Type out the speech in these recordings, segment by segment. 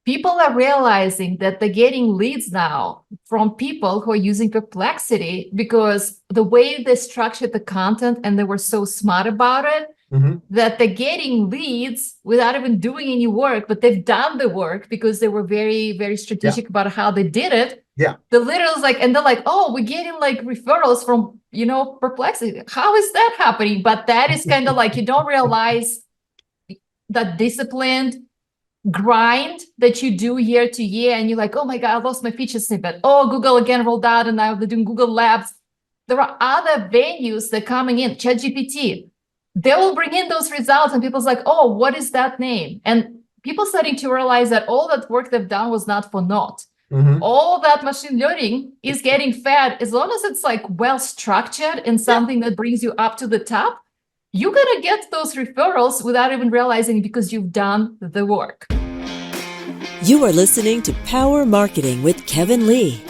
people are realizing that they're getting leads now from people who are using Perplexity because the way they structured the content and they were so smart about it, that they're getting leads without even doing any work, but they've done the work because they were very, very strategic about how they did it. Yeah. The literals and they're like, oh, we're getting like referrals from, Perplexity. How is that happening? But that is kind of like, you don't realize that disciplined grind that you do year to year, and you're like, oh my God, I lost my feature snippet. Oh, Google again rolled out, and now they're doing Google Labs. There are other venues that are coming in, ChatGPT. They will bring in those results, and people's like, oh, what is that name? And people starting to realize that all that work they've done was not for naught. All that machine learning is getting fed, as long as it's like well structured and something that brings you up to the top. You're going to get those referrals without even realizing, because you've done the work. You are listening to Power Marketing with Kevin Lee.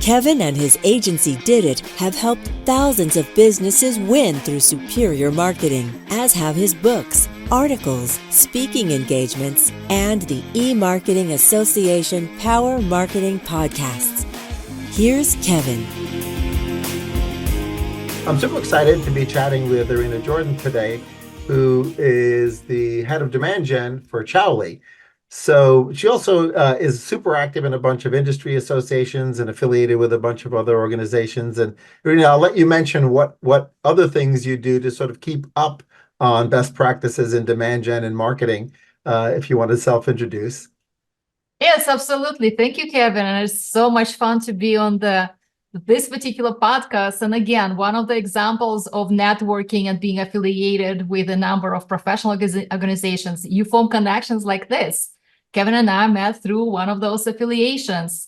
Kevin and his agency Did It have helped thousands of businesses win through superior marketing, as have his books, articles, speaking engagements, and the E-Marketing Association Power Marketing podcasts. Here's Kevin. I'm super excited to be chatting with Irina Jordan today, who is the head of demand gen for Chowly. So she also is super active in a bunch of industry associations and affiliated with a bunch of other organizations. And Irina, I'll let you mention what other things you do to sort of keep up on best practices in demand gen and marketing, if you want to self-introduce. Yes, absolutely. Thank you, Kevin. And it's so much fun to be on this particular podcast. And again, one of the examples of networking and being affiliated with a number of professional organizations, you form connections like this. Kevin and I met through one of those affiliations.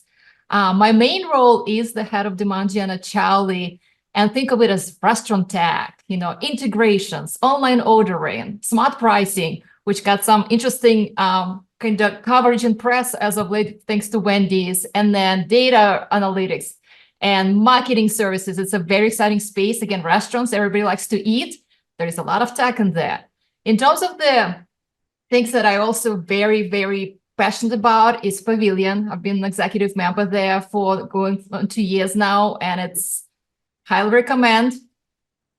My main role is the head of demand gen at Chowly, and think of it as restaurant tech, integrations, online ordering, smart pricing, which got some interesting kind of coverage in press as of late, thanks to Wendy's, and then data analytics and marketing services. It's a very exciting space. Again, restaurants, everybody likes to eat. There is a lot of tech in there. In terms of the things that I also very, very passionate about is Pavilion. I've been an executive member there for going on 2 years now, and it's highly recommend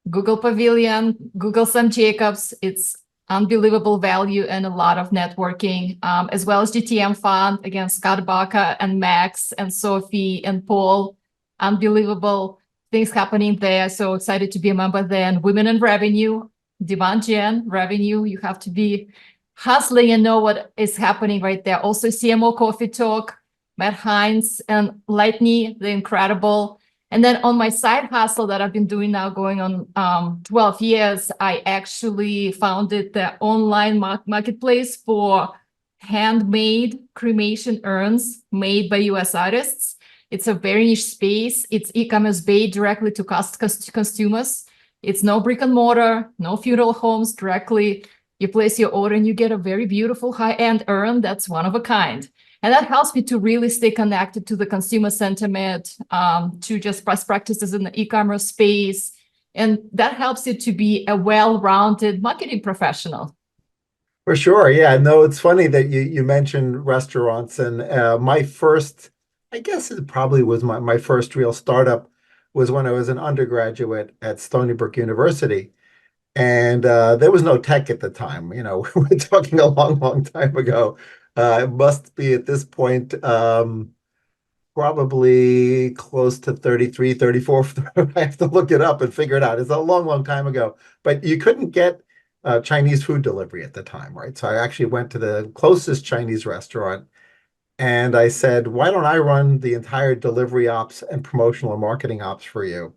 Google Pavilion, Google Sam Jacobs. It's unbelievable value and a lot of networking, as well as GTM Fund. Again, Scott Baca and Max and Sophie and Paul. Unbelievable things happening there. So excited to be a member there. And Women in Revenue, demand gen, revenue. You have to be hustling and know what is happening right there. Also CMO Coffee Talk, Matt Hines and Lightney, they're incredible. And then on my side hustle that I've been doing now going on 12 years, I actually founded the online marketplace for handmade cremation urns made by US artists. It's a very niche space. It's e-commerce based directly to consumers. It's no brick and mortar, no funeral homes. Directly, you place your order and you get a very beautiful high-end urn that's one of a kind. And that helps me to really stay connected to the consumer sentiment, to just best practices in the e-commerce space. And that helps you to be a well-rounded marketing professional. For sure. Yeah, no, it's funny that you mentioned restaurants. And my first, I guess it probably was my first real startup was when I was an undergraduate at Stony Brook University. And there was no tech at the time. We're talking a long, long time ago. It must be at this point probably close to 33, 34. I have to look it up and figure it out. It's a long, long time ago. But you couldn't get Chinese food delivery at the time, right? So I actually went to the closest Chinese restaurant and I said, why don't I run the entire delivery ops and promotional and marketing ops for you?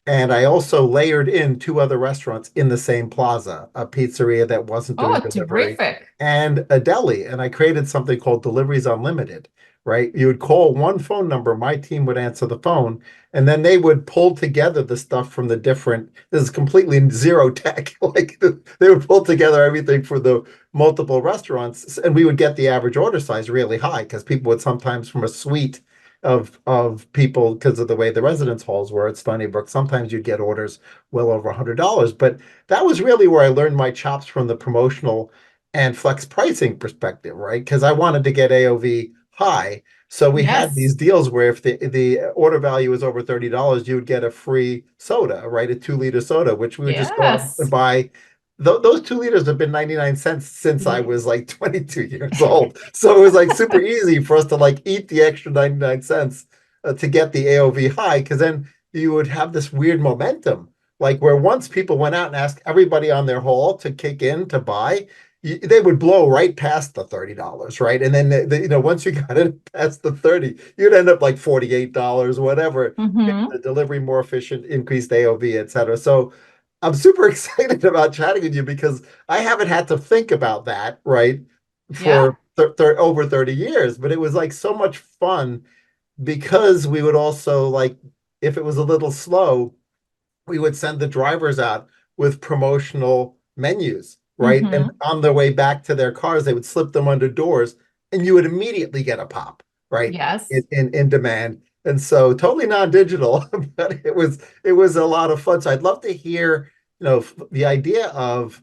And I also layered in 2 other restaurants in the same plaza, a pizzeria that wasn't doing delivery terrific. and a deli. And I created something called Deliveries Unlimited, right? You would call one phone number, my team would answer the phone, and then they would pull together the stuff from the different, this is completely zero tech. Like they would pull together everything for the multiple restaurants, and we would get the average order size really high because people would sometimes from a suite of people, because of the way the residence halls were at Stony Brook, sometimes you'd get orders well over $100. But that was really where I learned my chops from the promotional and flex pricing perspective, right? Because I wanted to get AOV high. So we had Yes. these deals where if the order value was over $30, you would get a free soda, right? A 2-liter soda, which we would just go out and Yes. buy. Those 2 liters have been 99 cents since I was like 22 years old. So it was like super easy for us to like eat the extra 99 cents to get the AOV high, because then you would have this weird momentum, like where once people went out and asked everybody on their hall to kick in to buy, they would blow right past the $30, right? And then once you got it past the 30, you'd end up like $48, whatever. Mm-hmm. The delivery more efficient, increased AOV, et cetera. So I'm super excited about chatting with you because I haven't had to think about that, right, Yeah. for over 30 years. But it was like so much fun because we would also, like, if it was a little slow, we would send the drivers out with promotional menus, right? And Mm-hmm. on their way back to their cars, they would slip them under doors, and you would immediately get a pop, right? In Yes. in demand. And so totally non-digital, but it was a lot of fun. So I'd love to hear, the idea of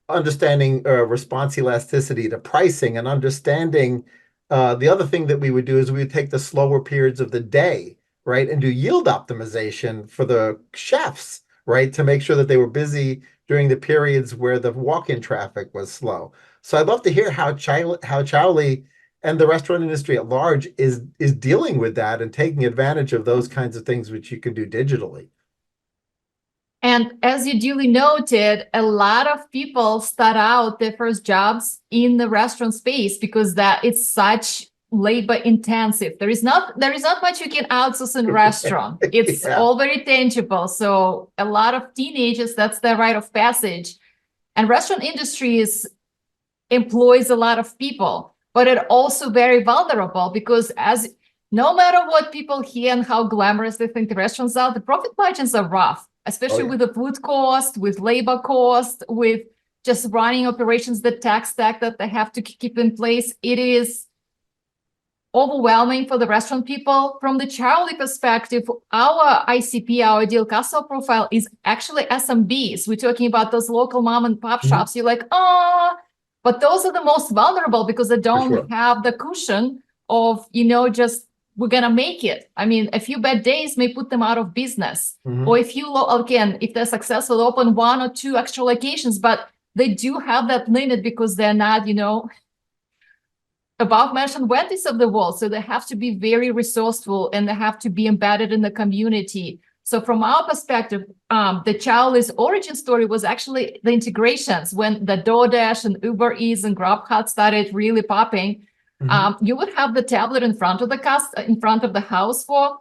understanding response elasticity to pricing, and understanding the other thing that we would do is we would take the slower periods of the day, right, and do yield optimization for the chefs, right, to make sure that they were busy during the periods where the walk-in traffic was slow. So I'd love to hear how Chowly and the restaurant industry at large is dealing with that and taking advantage of those kinds of things which you can do digitally. And as you duly noted, a lot of people start out their first jobs in the restaurant space because that it's such labor intensive. There is not much you can outsource in restaurant. It's Yeah. all very tangible. So a lot of teenagers, that's their rite of passage. And restaurant employs a lot of people, but it also very vulnerable because as no matter what people hear and how glamorous they think the restaurants are, the profit margins are rough, especially Yeah. with the food cost, with labor cost, with just running operations, the tax stack that they have to keep in place. It is overwhelming for the restaurant people. From the Chowly perspective, our ICP, our ideal customer profile, is actually SMBs. We're talking about those local mom and pop Mhm. shops. You're like, oh, but those are the most vulnerable because they For don't sure. have the cushion of, just we're gonna make it. I mean, a few bad days may put them out of business. Mhm. Or if they're successful, open 1 or 2 extra locations, but they do have that limit because they're not, above mentioned Wendy's of the world. So they have to be very resourceful and they have to be embedded in the community. So from our perspective, the Chowly's origin story was actually the integrations when the DoorDash and Uber Eats and Grubhub started really popping. Mhm. You would have the tablet in front of the house for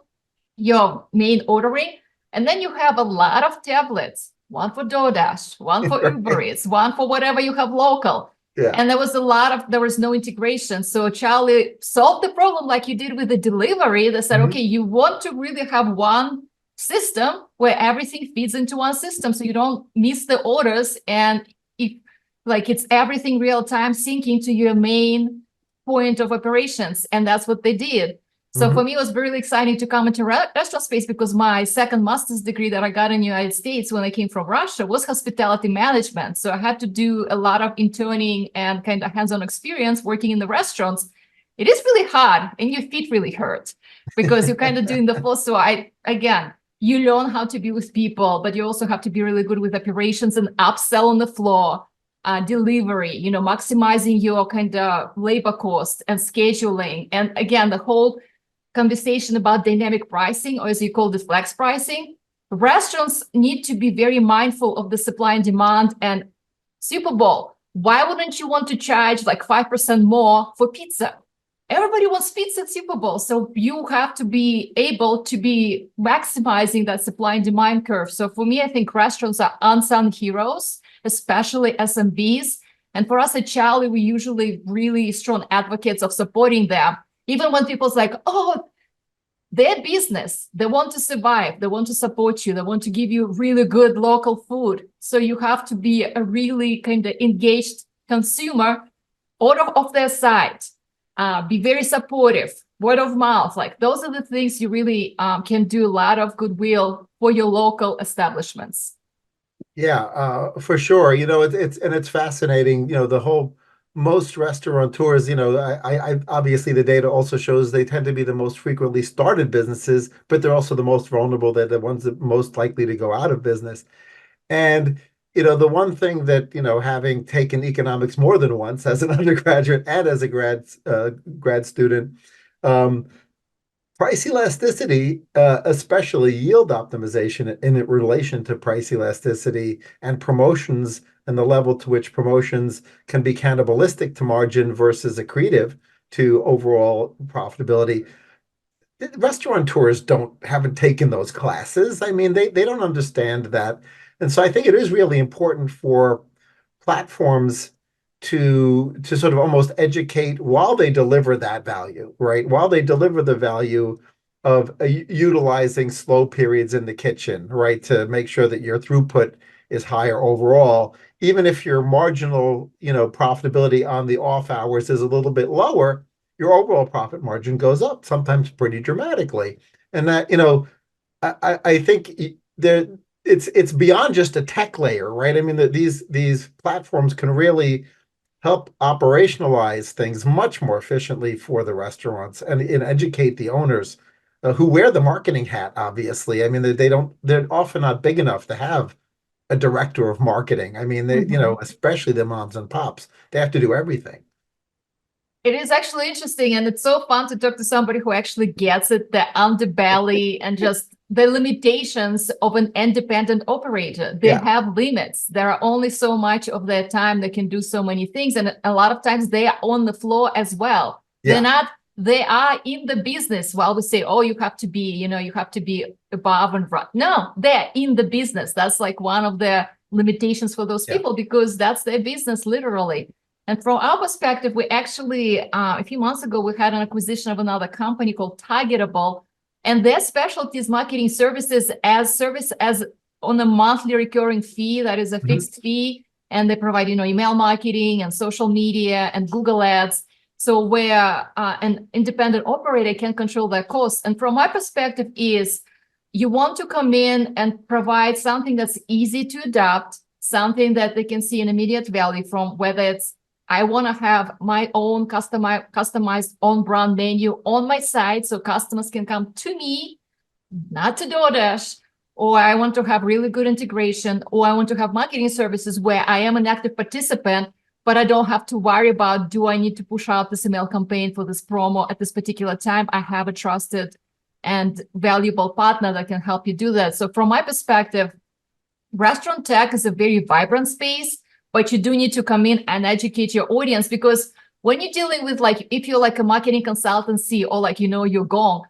your main ordering, and then you have a lot of tablets, one for DoorDash, one for Uber Eats, one for whatever you have local. Yeah. And there was no integration. So Chowly solved the problem like you did with the delivery. They said, Mhm. okay, you want to really have one system where everything feeds into one system so you don't miss the orders. And it's everything real time syncing to your main point of operations. And that's what they did. So for Mhm. me, it was really exciting to come into restaurant space because my second master's degree that I got in the United States when I came from Russia was hospitality management. So I had to do a lot of interning and kind of hands-on experience working in the restaurants. It is really hard and your feet really hurt because you're kind of doing the full. So you learn how to be with people, but you also have to be really good with operations and upsell on the floor. Delivery, maximizing your kind of labor cost and scheduling. And again, the whole conversation about dynamic pricing, or as you call it, flex pricing. Restaurants need to be very mindful of the supply and demand. And Super Bowl, why wouldn't you want to charge like 5% more for pizza? Everybody wants pizza at Super Bowl. So you have to be able to be maximizing that supply and demand curve. So for me, I think restaurants are unsung heroes, especially SMBs. And for us at Chowly, we usually really strong advocates of supporting them. Even when people's like, oh, their business, they want to survive, they want to support you, they want to give you really good local food. So you have to be a really kind of engaged consumer, order off their site, be very supportive, word of mouth. Like those are the things you really can do a lot of goodwill for your local establishments. Yeah, for sure. It's fascinating. The whole most restaurateurs. I obviously the data also shows they tend to be the most frequently started businesses, but they're also the most vulnerable. They're the ones that most likely to go out of business. And the one thing that having taken economics more than once as an undergraduate and as a grad student, um, price elasticity, especially yield optimization in relation to price elasticity and promotions and the level to which promotions can be cannibalistic to margin versus accretive to overall profitability. Restaurateurs haven't taken those classes. I mean, they don't understand that. And so I think it is really important for platforms to sort of almost educate while they deliver that value, right? While they deliver the value of utilizing slow periods in the kitchen, right? To make sure that your throughput is higher overall, even if your marginal, profitability on the off hours is a little bit lower, your overall profit margin goes up, sometimes pretty dramatically. And that, I think there it's beyond just a tech layer, right? I mean that these platforms can really help operationalize things much more efficiently for the restaurants and educate the owners who wear the marketing hat, obviously. I mean, they're often not big enough to have a director of marketing. I mean, Mhm. especially the moms and pops, they have to do everything. It is actually interesting, and it's so fun to talk to somebody who actually gets it, the underbelly and just the limitations of an independent operator. They Yeah, have limits. There are only so much of their time they can do so many things, and a lot of times they are on the floor as well. They're yeah, not. They are in the business. While we say, "Oh, you have to be, you have to be above and right." No, they're in the business. That's like one of the limitations for those yeah. people because that's their business, literally. And from our perspective, we actually, a few months ago, we had an acquisition of another company called Targetable, and their specialty is marketing services as on a monthly recurring fee, that is a Mhm. fixed fee, and they provide, email marketing and social media and Google Ads. So where an independent operator can control their costs. And from my perspective is you want to come in and provide something that's easy to adopt, something that they can see an immediate value from, whether it's I want to have my own customized on brand menu on my site so customers can come to me, not to DoorDash, or I want to have really good integration, or I want to have marketing services where I am an active participant, but I don't have to worry about do I need to push out this email campaign for this promo at this particular time. I have a trusted and valuable partner that can help you do that. So from my perspective, restaurant tech is a very vibrant space, but you do need to come in and educate your audience because when you're dealing with like, if you're like a marketing consultancy or like, you're gone,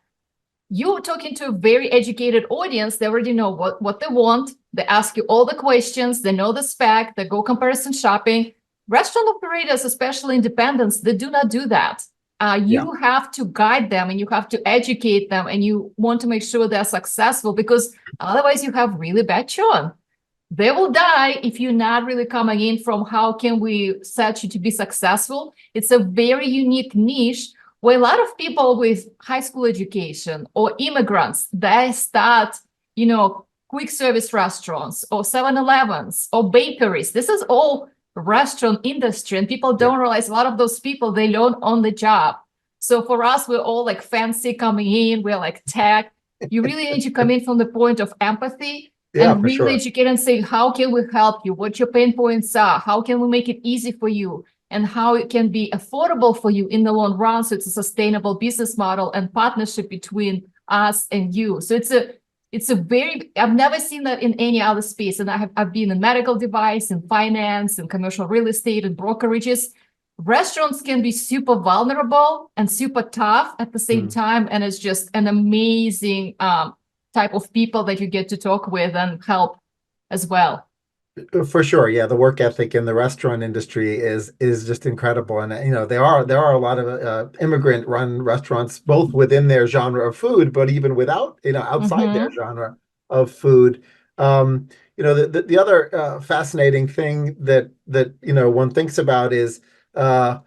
you're talking to a very educated audience. They already know what they want. They ask you all the questions. They know the spec. They go comparison shopping. Restaurant operators, especially independents, they do not do that. Yeah. You have to guide them and you have to educate them and you want to make sure they're successful because otherwise you have really bad churn. They will die if you're not really coming in from how can we set you to be successful. It's a very unique niche where a lot of people with high school education or immigrants, they start, quick service restaurants or 7-Elevens or bakeries. This is all restaurant industry and people Yeah. don't realize a lot of those people, they learn on the job. So for us, we're all like fancy coming in, we're like tech. You really need to come in from the point of empathy Yeah, and for really sure. educate and say, how can we help you? What your pain points are? How can we make it easy for you? And how it can be affordable for you in the long run. So it's a sustainable business model and partnership between us and you. So it's a very, I've never seen that in any other space. And I've been in medical device and finance and commercial real estate and brokerages. Restaurants can be super vulnerable and super tough at the same Mm. time. And it's just an amazing type of people that you get to talk with and help as well. For sure, yeah, the work ethic in the restaurant industry is just incredible, and there are a lot of immigrant-run restaurants, both within their genre of food, but even without, outside their Mm-hmm. genre of food. The other fascinating thing that one thinks about is uh,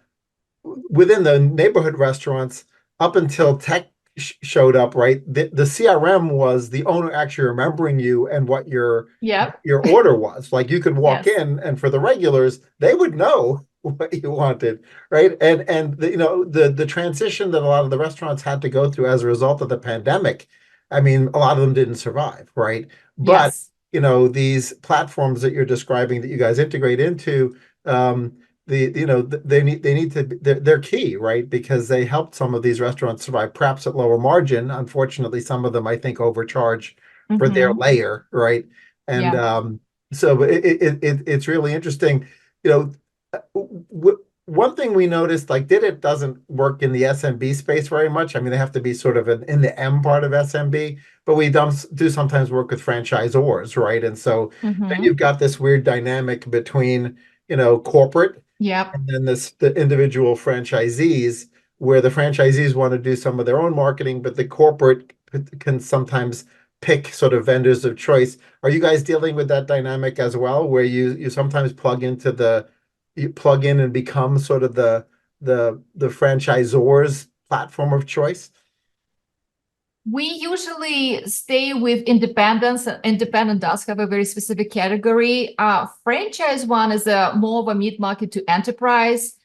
within the neighborhood restaurants, up until tech showed up, right? The CRM was the owner actually remembering you and what Yep. your order was. Like you could walk Yes. in, and for the regulars, they would know what you wanted, right? And the, the transition that a lot of the restaurants had to go through as a result of the pandemic. I mean, a lot of them didn't survive, right? But Yes. these platforms that you're describing that you guys integrate into, they need to they're key, right? Because they helped some of these restaurants survive, perhaps at lower margin. Unfortunately, some of them I think overcharge for their Mm-hmm. layer, right? And Yeah. so it's really interesting. You know, one thing we noticed, like, it doesn't work in the SMB space very much. I mean, they have to be sort of in the M part of SMB, but we do sometimes work with franchisors, right? And so then Mm-hmm. you've got this weird dynamic between, corporate Yep. and then the individual franchisees, where the franchisees want to do some of their own marketing, but the corporate can sometimes pick sort of vendors of choice. Are you guys dealing with that dynamic as well, where you sometimes you plug in and become sort of the franchisor's platform of choice? We usually stay with independents. Independent does have a very specific category. Franchise one is a more of a mid-market to enterprise.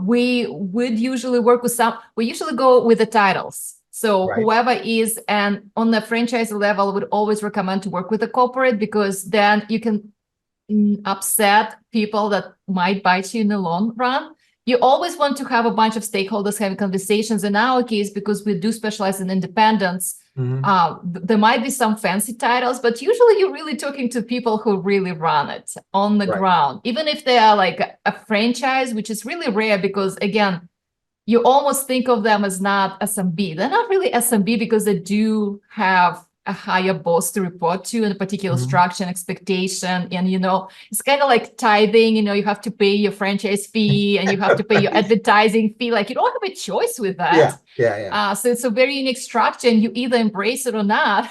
We would usually work with we usually go with the titles. So Right. whoever is, and on the franchise level, would always recommend to work with a corporate, because then you can upset people that might bite you in the long run. You always want to have a bunch of stakeholders having conversations. In our case, because we do specialize in independence, Mhm. there might be some fancy titles, but usually you're really talking to people who really run it on the Right. ground, even if they are like a franchise, which is really rare, because again, you almost think of them as not SMB. They're not really SMB because they do have a higher boss to report to and a particular Mhm. structure and expectation. And, it's kind of like tithing, you have to pay your franchise fee and you have to pay your advertising fee. Like, you don't have a choice with that. Yeah, yeah. So it's a very unique structure, and you either embrace it or not.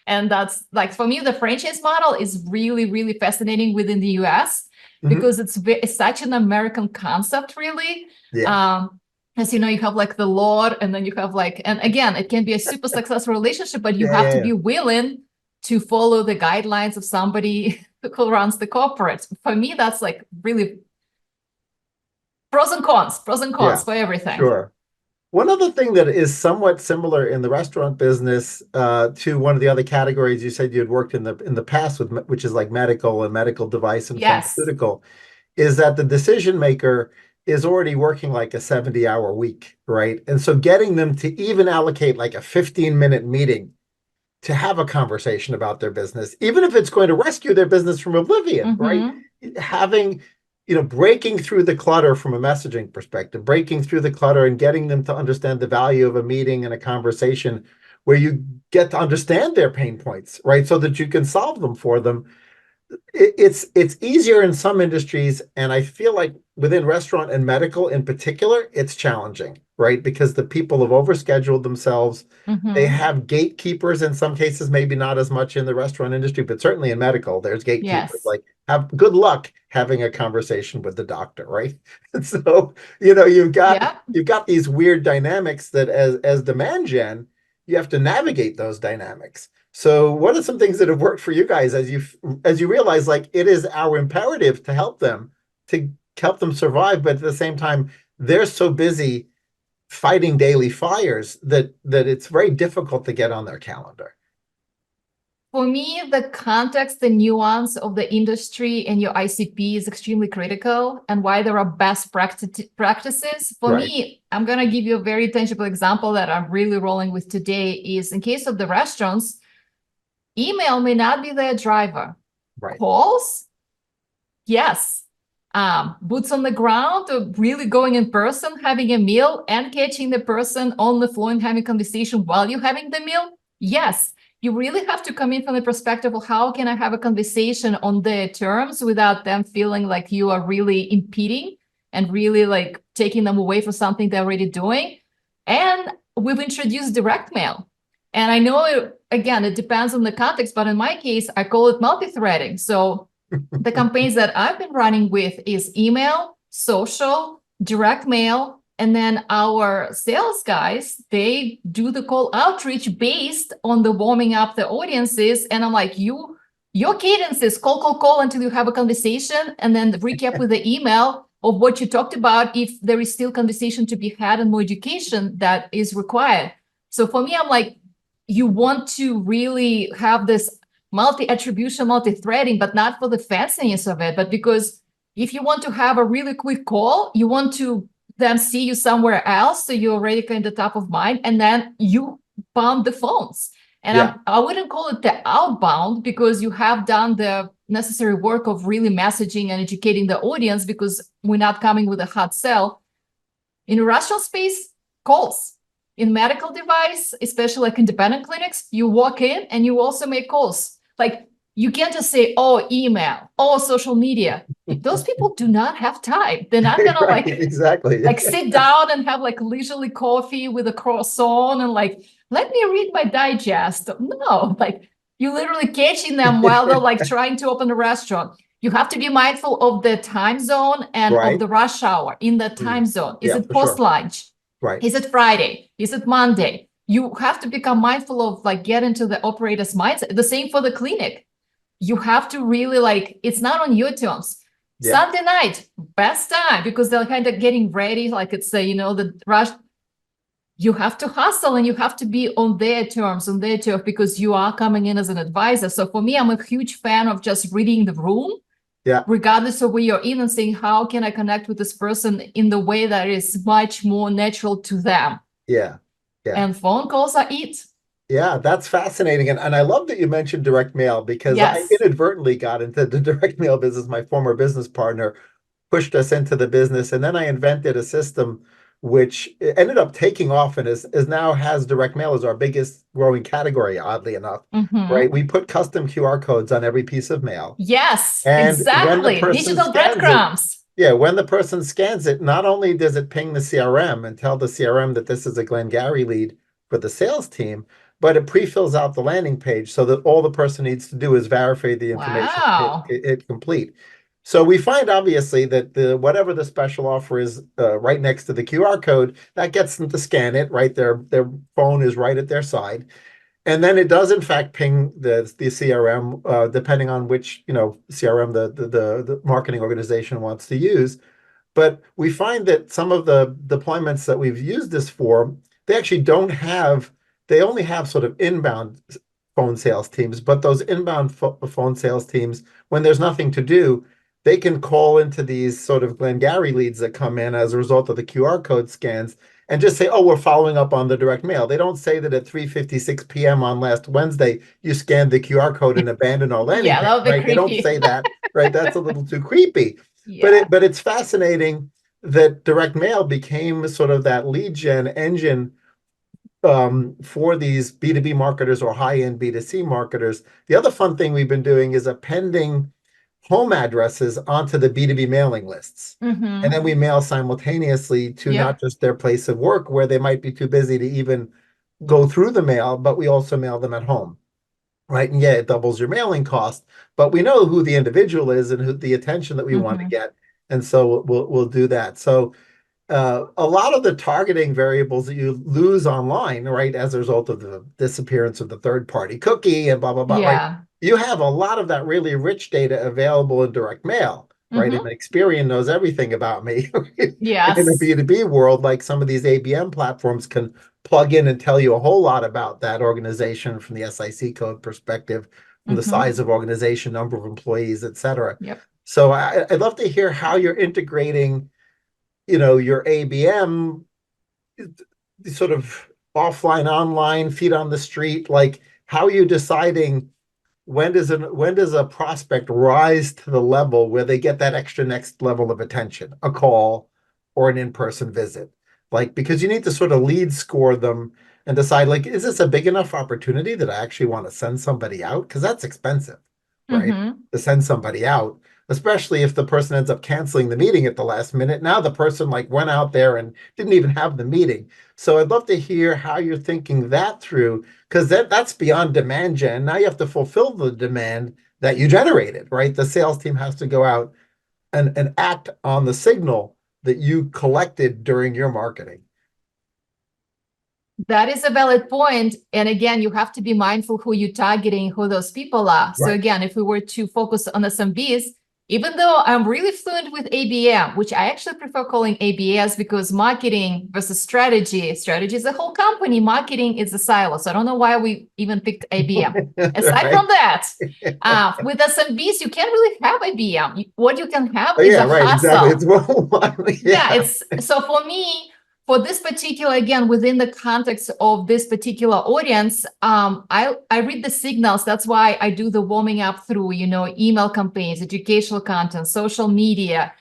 And that's like, for me, the franchise model is really, really fascinating within the US, Mhm. because it's such an American concept, really. Yeah. As you know, you have like the Lord, and then you have like, and again, it can be a super successful relationship, but you have to be willing to follow the guidelines of somebody who runs the corporate. For me, that's like really pros and cons Yeah, for everything. sure. One other thing that is somewhat similar in the restaurant business, to one of the other categories you said you had worked in the past with, which is like medical and medical device and Yes. pharmaceutical, is that the decision maker is already working like a 70-hour week, right? And so getting them to even allocate like a 15-minute meeting to have a conversation about their business, even if it's going to rescue their business from oblivion, right? Mm-hmm. Having, breaking through the clutter from a messaging perspective, breaking through the clutter and getting them to understand the value of a meeting and a conversation where you get to understand their pain points, right? So that you can solve them for them. It's easier in some industries, and I feel like within restaurant and medical in particular, it's challenging, right? Because the people have overscheduled themselves. They Mm-hmm. have gatekeepers in some cases, maybe not as much in the restaurant industry, but certainly in medical, there's gatekeepers. Yes. Like, have good luck having a conversation with the doctor, right? And so, Yeah. you've got these weird dynamics that as demand gen, you have to navigate those dynamics. So what are some things that have worked for you guys as you realize, like, it is our imperative to help them survive, but at the same time, they're so busy fighting daily fires that it's very difficult to get on their calendar. For me, the context, the nuance of the industry and your ICP is extremely critical, and why there are best practices. For Right. me, I'm going to give you a very tangible example that I'm really rolling with today is, in case of the restaurants, email may not be their driver. Right. Calls, yes. Boots on the ground, or really going in person, having a meal and catching the person on the floor and having conversation while you're having the meal, yes. You really have to come in from the perspective of how can I have a conversation on their terms without them feeling like you are really impeding and really like taking them away from something they're already doing. And we've introduced direct mail. And I know, again, it depends on the context, but in my case, I call it multi-threading. So the campaigns that I've been running with is email, social, direct mail, And then our sales guys, they do the call outreach based on the warming up the audiences. And I'm like, your cadence is call until you have a conversation, and then recap with the email of what you talked about if there is still conversation to be had and more education that is required. So for me, I'm like, you want to really have this multi-attribution, multi-threading, but not for the fanciness of it, but because if you want to have a really quick call, you want to them see you somewhere else, so you're already kind of top of mind, and then you pound the phones. And Yeah. I wouldn't call it the outbound, because you have done the necessary work of really messaging and educating the audience, because we're not coming with a hot sell. In a restaurant space, calls. In medical device, especially like independent clinics, you walk in and you also make calls. Like, you can't just say, oh, email, oh, social media. Those people do not have time. They're not gonna Right, exactly. like sit down and have like leisurely coffee with a croissant and like, let me read my digest. No, like, you literally catching them while they're like trying to open a restaurant. You have to be mindful of the time zone and Right. of the rush hour in the time zone. Is Yeah, it for sure. post lunch? Right. Is it Friday? Is it Monday? You have to become mindful of like get into the operator's mindset. The same for the clinic. You have to really like, it's not on your terms. Yeah. Sunday night, best time, because they're kind of getting ready. Like it's the rush. You have to hustle and you have to be on their terms, because you are coming in as an advisor. So for me, I'm a huge fan of just reading the room. Yeah. Regardless of where you're in, and saying, how can I connect with this person in the way that is much more natural to them? Yeah. Yeah. And phone calls are it. Yeah, that's fascinating. And I love that you mentioned direct mail, because I Yes. inadvertently got into the direct mail business. My former business partner pushed us into the business. And then I invented a system which ended up taking off and is now has direct mail as our biggest growing category, oddly enough. Mhm. Right? We put custom QR codes on every piece of mail. Yes, And when the exactly. person Digital scans it, breadcrumbs. yeah, when the person scans it, not only does it ping the CRM and tell the CRM that this is a Glengarry lead for the sales team, but it pre-fills out the landing page so that all the person needs to do is verify the information, Wow. hit complete. So we find obviously that whatever the special offer is right next to the QR code, that gets them to scan it, right? Their phone is right at their side. And then it does in fact ping the CRM, depending on which CRM the marketing organization wants to use. But we find that some of the deployments that we've used this for, they actually they only have sort of inbound phone sales teams. But those inbound phone sales teams, when there's nothing to do, they can call into these sort of Glengarry leads that come in as a result of the QR code scans, and just say, oh, we're following up on the direct mail. They don't say that at 3:56 p.m. on last Wednesday, you scanned the QR code and abandoned our landing Yeah, page, that would be right? They don't creepy. say that, right? That's a little too creepy. Yeah. But it's fascinating that direct mail became sort of that lead gen engine for these B2B marketers or high-end B2C marketers. The other fun thing we've been doing is appending home addresses onto the B2B mailing lists. Mhm. And then we mail simultaneously to Yep. not just their place of work, where they might be too busy to even go through the mail, but we also mail them at home. Right. And yeah, it doubles your mailing cost, but we know who the individual is and who the attention that we want to get. And so we'll do that. So a lot of the targeting variables that you lose online, right, as a result of the disappearance of the third-party cookie and blah, blah, blah, right? Yeah. You have a lot of that really rich data available in direct mail, right? And Experian knows everything about me. Yes. In the B2B world, like some of these ABM platforms can plug in and tell you a whole lot about that organization from the SIC code perspective, from the size of organization, number of employees, et cetera. Yep. So I'd love to hear how you're integrating your ABM sort of offline, online, feet on the street. Like, how are you deciding when does a prospect rise to the level where they get that extra next level of attention, a call or an in-person visit? Like, because you need to sort of lead score them and decide, like, is this a big enough opportunity that I actually want to send somebody out? Because that's expensive, right? To send somebody out, especially if the person ends up canceling the meeting at the last minute. Now the person like went out there and didn't even have the meeting. So I'd love to hear how you're thinking that through, because that's beyond demand gen. Now you have to fulfill the demand that you generated, right? The sales team has to go out and act on the signal that you collected during your marketing. That is a valid point. And again, you have to be mindful who you're targeting, who those people are. So Right. again, if we were to focus on SMBs, even though I'm really fluent with ABM, which I actually prefer calling ABS because marketing versus strategy is a whole company. Marketing is a silo. So I don't know why we even picked ABM. Aside Right. from that, with SMBs, you can't really have ABM. What you can have Oh, is yeah, a right, hustle. exactly. It's one. Yeah, it's so for me, for this particular, again, within the context of this particular audience, I read the signals. That's why I do the warming up through, email campaigns, educational content, social media.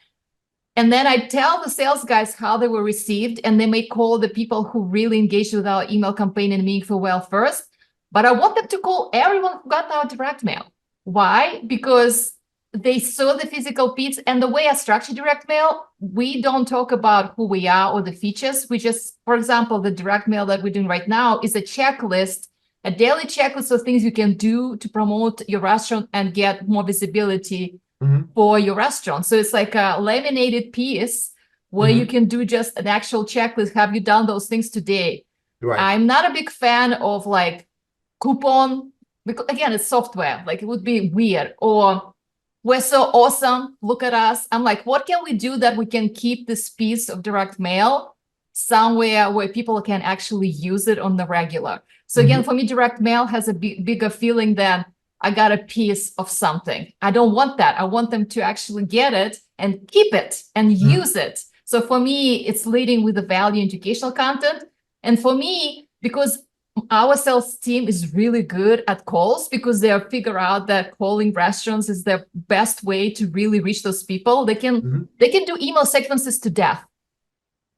And then I tell the sales guys how they were received, and they may call the people who really engaged with our email campaign and Meaningful Well first. But I want them to call everyone who got our direct mail. Why? Because they saw the physical piece, and the way I structure direct mail, we don't talk about who we are or the features. We just, for example, the direct mail that we're doing right now is a checklist, a daily checklist of things you can do to promote your restaurant and get more visibility for your restaurant. So it's like a laminated piece where you can do just an actual checklist. Have you done those things today? Right. I'm not a big fan of like coupon, because again, it's software. Like it would be weird. Or we're so awesome, look at us. I'm like, what can we do that we can keep this piece of direct mail somewhere where people can actually use it on the regular? So again, for me, direct mail has a bigger feeling than I got a piece of something. I don't want that. I want them to actually get it and keep it and use it. So for me, it's leading with the value educational content. And for me, because our sales team is really good at calls, because they figure out that calling restaurants is the best way to really reach those people. They can do email sequences to death.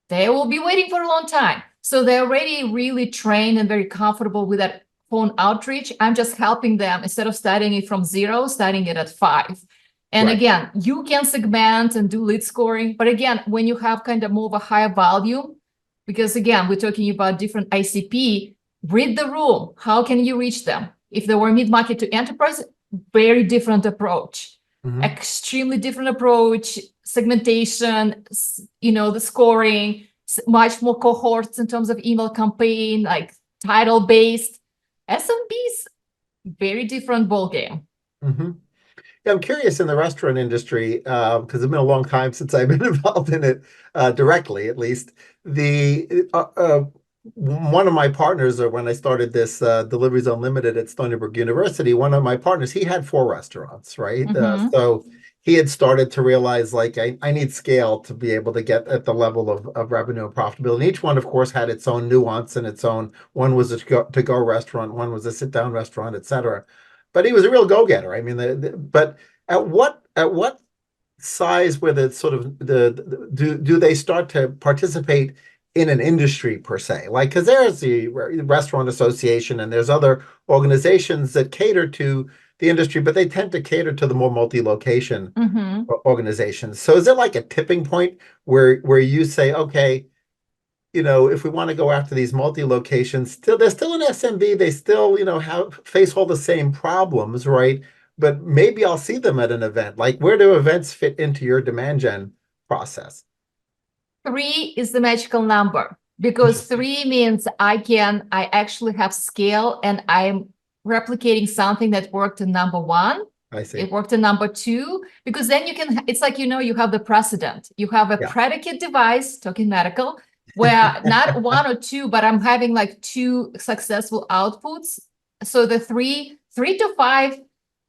They will be waiting for a long time. So they're already really trained and very comfortable with that phone outreach. I'm just helping them, instead of starting it from 0, starting it at 5. And again, you can segment and do lead scoring. But again, when you have kind of more of a higher volume, because again, we're talking about different ICP, read the room. How can you reach them? If they were mid-market to enterprise, very different approach. Extremely different approach, segmentation, the scoring, much more cohorts in terms of email campaign, like title based. SMBs, very different ballgame. Yeah, I'm curious in the restaurant industry, because it's been a long time since I've been involved in it directly, at least. One of my partners, or when I started this Deliveries Unlimited at Stony Brook University, one of my partners, he had 4 restaurants, right? So he had started to realize, like, I need scale to be able to get at the level of revenue and profitability. And each one, of course, had its own nuance and its own. One was a to-go restaurant, one was a sit-down restaurant, et cetera. But he was a real go-getter. I mean, but at what size, where the sort of do they start to participate in an industry per se? Like, because there's the Restaurant Association and there's other organizations that cater to the industry, but they tend to cater to the more multi-location organizations. So is it like a tipping point where you say, okay, if we want to go after these multi-locations, they're still an SMB, they still, face all the same problems, right? But maybe I'll see them at an event. Like, where do events fit into your demand gen process? 3 is the magical number, because 3 means I actually have scale, and I'm replicating something that worked in number 1. I see. It worked in number 2, because then it's like, you have the precedent. You have a predicate device, talking medical, where not 1 or 2, but I'm having like 2 successful outputs. So the 3 to 5,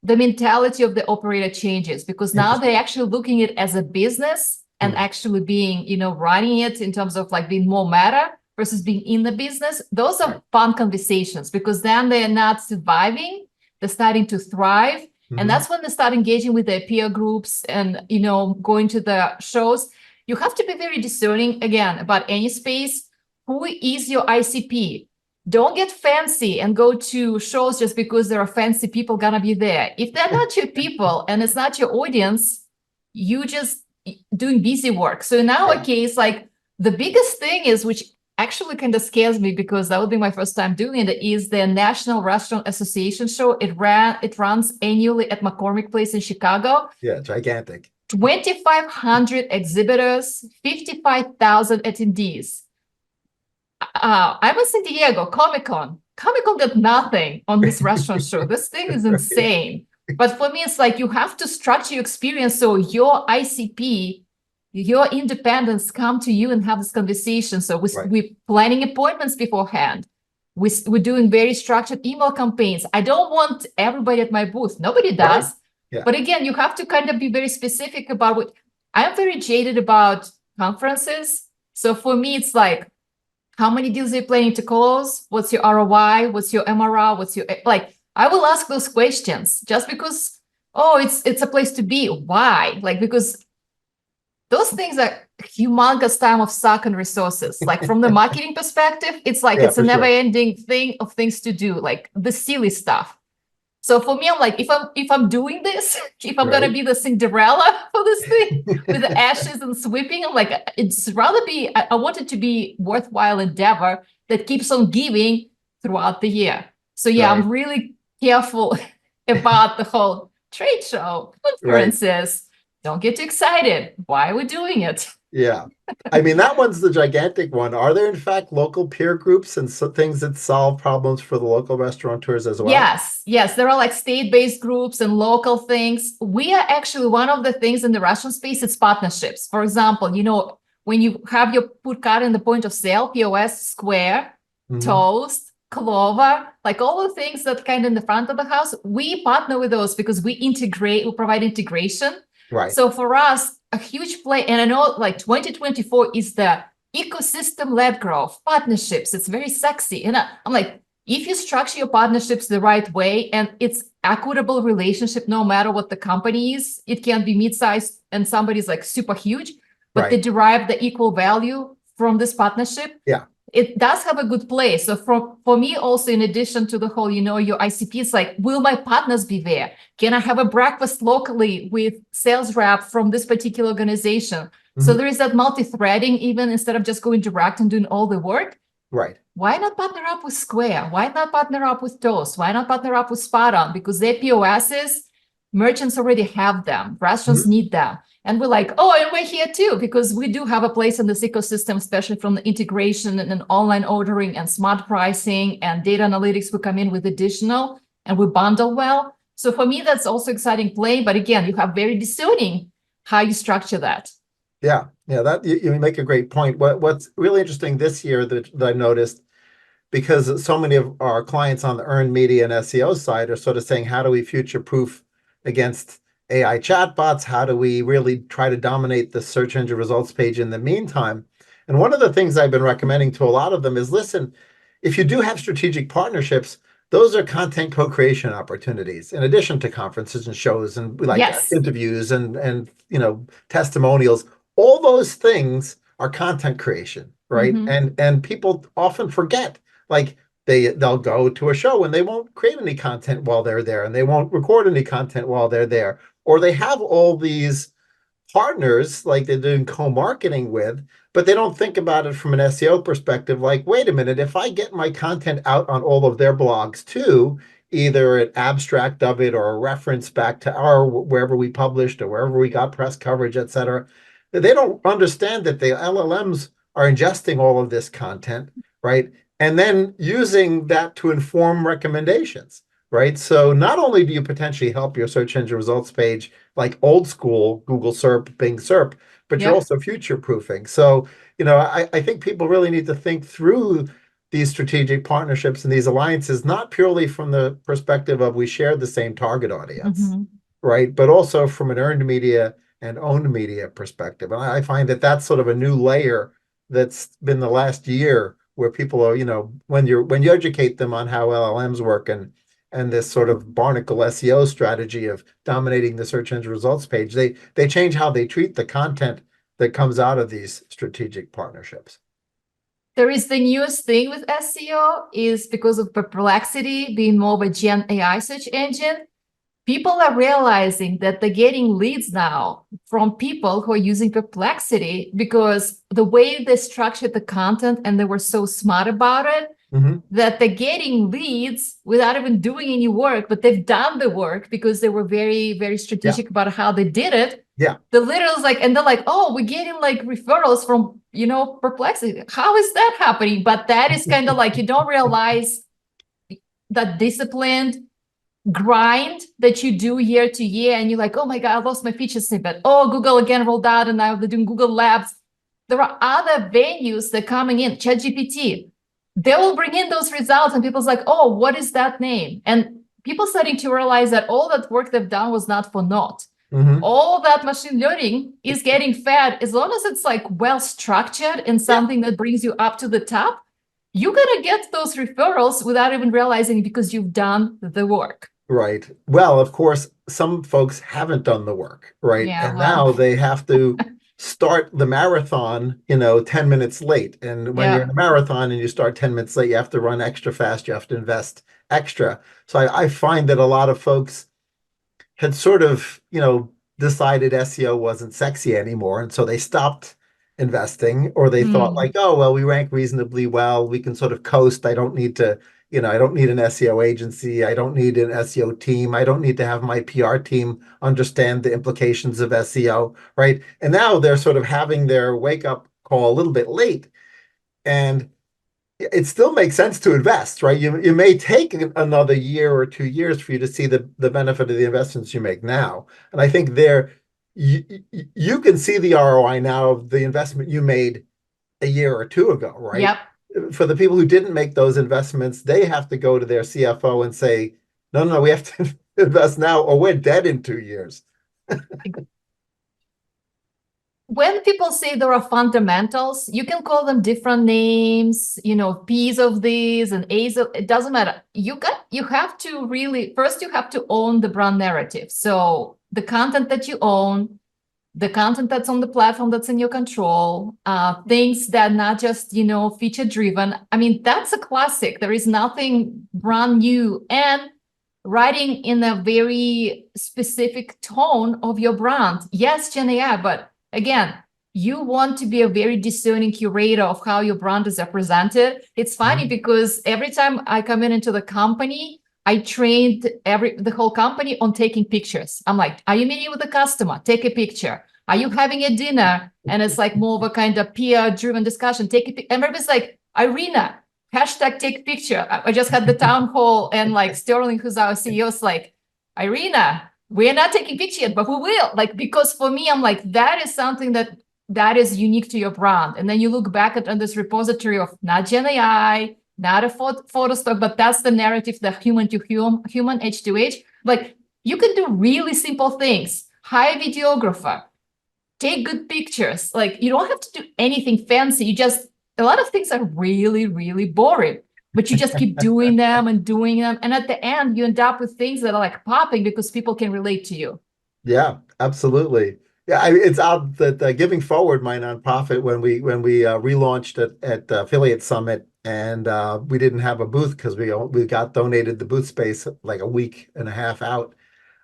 the mentality of the operator changes, because now they're actually looking at it as a business and actually being, running it in terms of like being more meta versus being in the business. Those are fun conversations, because then they're not surviving, they're starting to thrive. And that's when they start engaging with their peer groups and, going to the shows. You have to be very discerning, again, about any space. Who is your ICP? Don't get fancy and go to shows just because there are fancy people gonna be there. If they're not your people and it's not your audience, you just doing busy work. So in our case, like, the biggest thing is, which actually kind of scares me, because that would be my first time doing it, is the National Restaurant Association show. It runs annually at McCormick Place in Chicago. Yeah, gigantic. 2,500 exhibitors, 55,000 attendees. I'm in San Diego, Comic-Con. Comic-Con got nothing on this restaurant show. This thing is insane. But for me, it's like you have to structure your experience so your ICP, your independents come to you and have this conversation. So we're planning appointments beforehand. We're doing very structured email campaigns. I don't want everybody at my booth. Nobody does. Right. Yeah. But again, you have to kind of be very specific about what. I'm very jaded about conferences. So for me, it's like, how many deals are you planning to close? What's your ROI? What's your MRR? What's your, like, I will ask those questions just because, oh, it's a place to be. Why? Like, because those things are humongous time of suck and resources. Like from the marketing perspective, it's like, it's a never ending thing of things to do, like the silly stuff. So for me, I'm like, if I'm doing this, if I'm gonna be the Cinderella for this thing with the ashes and sweeping, I'm like, it's rather be, I want it to be worthwhile endeavor that keeps on giving throughout the year. So yeah, I'm really careful about the whole trade show, conferences. Don't get too excited. Why are we doing it? Yeah. I mean, that one's the gigantic one. Are there, in fact, local peer groups and things that solve problems for the local restaurateurs as well? Yes. There are like state-based groups and local things. We are actually, one of the things in the restaurant space, it's partnerships. For example, you know, when you have your food cart in the point of sale, POS, Square, Toast, Clover, like all the things that kind of in the front of the house, we partner with those because we provide integration. Right. So for us, a huge play, and I know like 2024 is the ecosystem-led growth, partnerships. It's very sexy. And I'm like, if you structure your partnerships the right way and it's equitable relationship, no matter what the company is, it can be mid-sized and somebody's like super huge, but they derive the equal value from this partnership. Yeah. It does have a good place. So for me also, in addition to the whole, you know, your ICP, it's like, will my partners be there? Can I have a breakfast locally with sales rep from this particular organization? So there is that multi-threading, even instead of just going direct and doing all the work. Right. Why not partner up with Square? Why not partner up with Toast? Why not partner up with Spot On? Because their POSs, merchants already have them. Restaurants need them. And we're like, oh, and we're here too, because we do have a place in this ecosystem, especially from the integration and online ordering and smart pricing and data analytics. We come in with additional and we bundle well. So for me, that's also exciting play. But again, you have very discerning how you structure that. Yeah, that you make a great point. What's really interesting this year that I've noticed, because so many of our clients on the earned media and SEO side are sort of saying, how do we future-proof against AI chatbots? How do we really try to dominate the search engine results page in the meantime? And one of the things I've been recommending to a lot of them is, listen, if you do have strategic partnerships, those are content co-creation opportunities in addition to conferences and shows and interviews and you know, testimonials. All those things are content creation, right? And people often forget, like they'll go to a show and they won't create any content while they're there, and they won't record any content while they're there, or they have all these partners like they're doing co-marketing with, but they don't think about it from an SEO perspective. Like, wait a minute, if I get my content out on all of their blogs too, either an abstract of it or a reference back to our wherever we published or wherever we got press coverage, etc., they don't understand that the LLMs are ingesting all of this content, right? And then using that to inform recommendations, right? So not only do you potentially help your search engine results page like old school Google SERP, Bing SERP, but you're also future-proofing. So, you know, I think people really need to think through these strategic partnerships and these alliances, not purely from the perspective of we share the same target audience, right? But also from an earned media and owned media perspective. And I find that that's sort of a new layer that's been the last year, where people are, you know, when you educate them on how LLMs work and this sort of barnacle SEO strategy of dominating the search engine results page, they change how they treat the content that comes out of these strategic partnerships. There is the newest thing with SEO is because of Perplexity being more of a Gen AI search engine. People are realizing that they're getting leads now from people who are using Perplexity because the way they structured the content and they were so smart about it, that they're getting leads without even doing any work, but they've done the work because they were very, very strategic about how they did it. Yeah. The literals like, and they're like, oh, we're getting like referrals from, Perplexity. How is that happening? But that is kind of like, you don't realize that disciplined grind that you do year to year. And you're like, oh my God, I lost my feature snippet. Oh, Google again rolled out and now they're doing Google Labs. There are other venues that are coming in, ChatGPT. They will bring in those results and people's like, oh, what is that name? And people starting to realize that all that work they've done was not for naught. All that machine learning is getting fed as long as it's like well structured and something that brings you up to the top. You're going to get those referrals without even realizing because you've done the work. Right. Well, of course, some folks haven't done the work, right? Yeah, And well. now they have to start the marathon, 10 minutes late. And when you're in a marathon and you start 10 minutes late, you have to run extra fast. You have to invest extra. So I find that a lot of folks had sort of, decided SEO wasn't sexy anymore. And so they stopped investing, or they thought like, oh, well, we rank reasonably well. We can sort of coast. I don't need to, I don't need an SEO agency. I don't need an SEO team. I don't need to have my PR team understand the implications of SEO, right? And now they're sort of having their wake up call a little bit late. And it still makes sense to invest, right? You may take another year or 2 years for you to see the benefit of the investments you make now. And I think you can see the ROI now of the investment you made a year or two ago, right? Yep. For the people who didn't make those investments, they have to go to their CFO and say, no, we have to invest now or we're dead in 2 years. When people say there are fundamentals, you can call them different names, P's of these and A's of, it doesn't matter. You have to really, first you have to own the brand narrative. So the content that you own, the content that's on the platform that's in your control, things that not just, feature driven. I mean, that's a classic. There is nothing brand new. And writing in a very specific tone of your brand. Yes, Gen AI, but again, you want to be a very discerning curator of how your brand is represented. It's funny because every time I come into the company, I trained the whole company on taking pictures. I'm like, are you meeting with the customer? Take a picture. Are you having a dinner? And it's like more of a kind of peer-driven discussion. Take a picture. And everybody's like, Irina, hashtag take picture. I just had the town hall and like Sterling, who's our CEO, is like, Irina, we're not taking picture yet, but we will. Like, because for me, I'm like, that is something that is unique to your brand. And then you look back at this repository of not Gen AI, not a photo stock, but that's the narrative, the human to human, H to H. Like, you can do really simple things. Hire a videographer, take good pictures. Like, you don't have to do anything fancy. A lot of things are really, really boring, but you just keep doing them. And at the end, you end up with things that are like popping because people can relate to you. Yeah, absolutely. Yeah, it's out that Giving Forward, my nonprofit, when we relaunched at Affiliate Summit, and we didn't have a booth because we got donated the booth space like a week and a half out.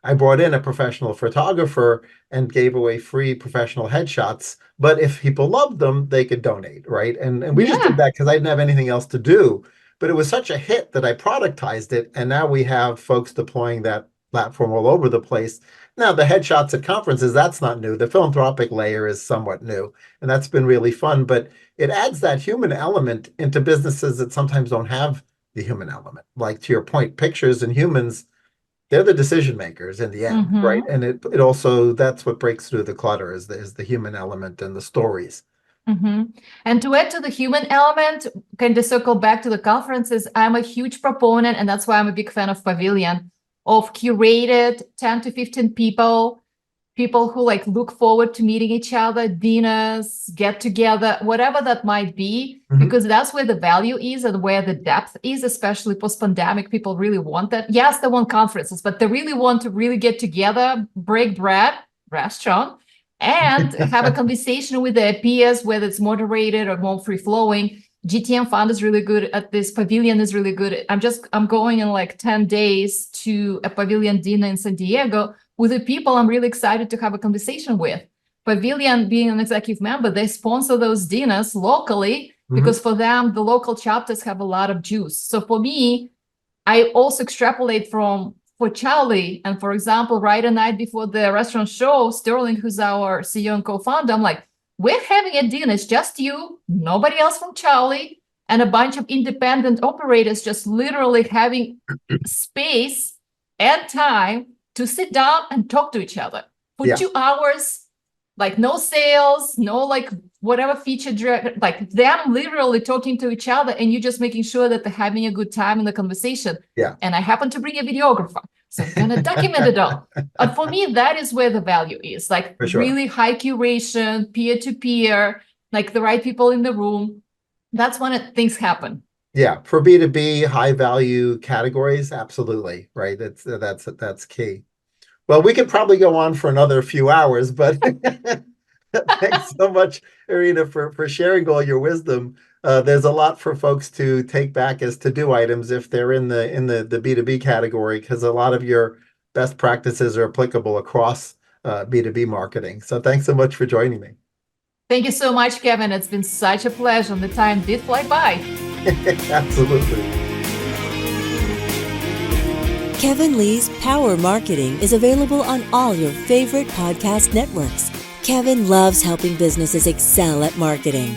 I brought in a professional photographer and gave away free professional headshots. But if people loved them, they could donate, right? And we just did that because I didn't have anything else to do. But it was such a hit that I productized it. And now we have folks deploying that platform all over the place. Now, the headshots at conferences, that's not new. The philanthropic layer is somewhat new. And that's been really fun. But it adds that human element into businesses that sometimes don't have the human element. Like, to your point, pictures and humans, they're the decision makers in the end, right? And it also, that's what breaks through the clutter is the human element and the stories. And to add to the human element, kind of circle back to the conferences, I'm a huge proponent, and that's why I'm a big fan of Pavilion, of curated 10 to 15 people who like look forward to meeting each other, dinners, get together, whatever that might be, because that's where the value is and where the depth is, especially post-pandemic. People really want that. Yes, they want conferences, but they really want to really get together, break bread, restaurant, and have a conversation with their peers, whether it's moderated or more free-flowing. GTM Fund is really good at this. Pavilion is really good. I'm going in like 10 days to a Pavilion dinner in San Diego with the people I'm really excited to have a conversation with. Pavilion, being an executive member, they sponsor those dinners locally because for them, the local chapters have a lot of juice. So for me, I also extrapolate from for Chowly, and for example, right a night before the restaurant show, Sterling, who's our CEO and co-founder, I'm like, we're having a dinner. It's just you, nobody else from Chowly, and a bunch of independent operators just literally having space and time to sit down and talk to each other for Yeah. 2 hours. Like no sales, no like whatever feature, like them literally talking to each other, and you just making sure that they're having a good time in the conversation. Yeah. And I happen to bring a videographer, so I'm gonna document it all. And for me, that is where the value is, like For sure. really high curation, peer-to-peer, like the right people in the room. That's when things happen. Yeah, for B2B high value categories, absolutely, right? That's key. Well, we could probably go on for another few hours, but thanks so much, Irina, for sharing all your wisdom. There's a lot for folks to take back as to-do items if they're in the B2B category, because a lot of your best practices are applicable across B2B marketing. So thanks so much for joining me. Thank you so much, Kevin. It's been such a pleasure, and the time did fly by. Absolutely. Kevin Lee's Power Marketing is available on all your favorite podcast networks. Kevin loves helping businesses excel at marketing.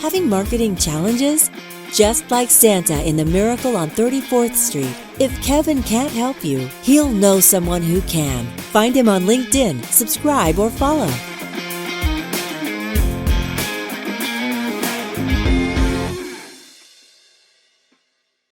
Having marketing challenges? Just like Santa in The Miracle on 34th Street, if Kevin can't help you, he'll know someone who can. Find him on LinkedIn, subscribe, or follow.